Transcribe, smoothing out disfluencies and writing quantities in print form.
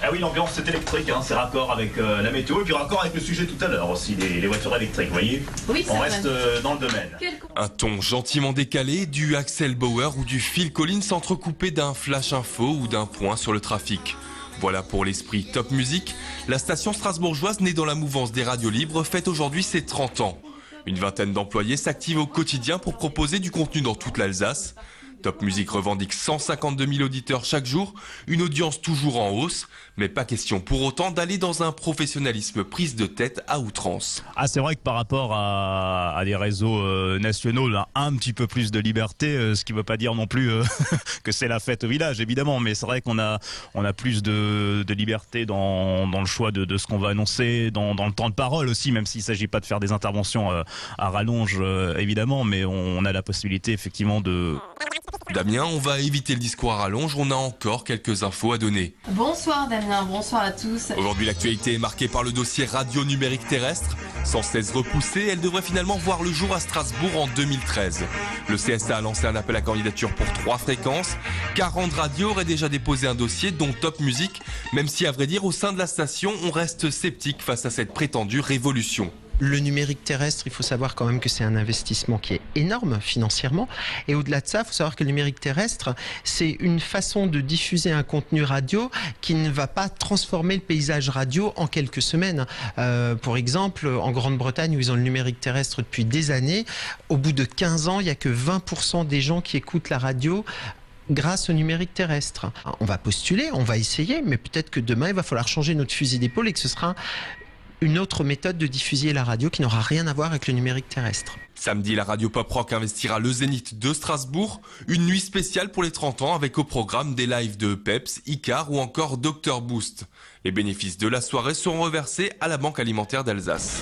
Ah oui, l'ambiance c'est électrique, hein, c'est raccord avec la météo et puis raccord avec le sujet tout à l'heure aussi, les voitures électriques, vous voyez. Oui, on reste dans le domaine. Un ton gentiment décalé, du Axel Bauer ou du Phil Collins entrecoupé d'un flash info ou d'un point sur le trafic. Voilà pour l'esprit Top Music. La station strasbourgeoise née dans la mouvance des radios libres fête aujourd'hui ses 30 ans. Une vingtaine d'employés s'activent au quotidien pour proposer du contenu dans toute l'Alsace. Top Music revendique 152 000 auditeurs chaque jour, une audience toujours en hausse, mais pas question pour autant d'aller dans un professionnalisme prise de tête à outrance. Ah, c'est vrai que par rapport à des réseaux nationaux, là, un petit peu plus de liberté, ce qui ne veut pas dire non plus que c'est la fête au village, évidemment, mais c'est vrai qu'on a plus de liberté dans le choix de ce qu'on va annoncer, dans le temps de parole aussi, même s'il ne s'agit pas de faire des interventions à rallonge, évidemment, mais on a la possibilité effectivement de... Damien, on va éviter le discours à rallonge, on a encore quelques infos à donner. Bonsoir Damien, bonsoir à tous. Aujourd'hui, l'actualité est marquée par le dossier radio numérique terrestre. Sans cesse repoussée, elle devrait finalement voir le jour à Strasbourg en 2013. Le CSA a lancé un appel à candidature pour 3 fréquences. 40 radios auraient déjà déposé un dossier, dont Top Music, même si à vrai dire, au sein de la station, on reste sceptique face à cette prétendue révolution. Le numérique terrestre, il faut savoir quand même que c'est un investissement qui est énorme financièrement. Et au-delà de ça, il faut savoir que le numérique terrestre, c'est une façon de diffuser un contenu radio qui ne va pas transformer le paysage radio en quelques semaines. Pour exemple, en Grande-Bretagne, où ils ont le numérique terrestre depuis des années, au bout de 15 ans, il n'y a que 20% des gens qui écoutent la radio grâce au numérique terrestre. On va postuler, on va essayer, mais peut-être que demain, il va falloir changer notre fusil d'épaule et que ce sera une autre méthode de diffuser la radio qui n'aura rien à voir avec le numérique terrestre. Samedi, la radio Pop Rock investira le Zénith de Strasbourg. Une nuit spéciale pour les 30 ans avec au programme des lives de Peps, Icar ou encore Dr Boost. Les bénéfices de la soirée seront reversés à la Banque alimentaire d'Alsace.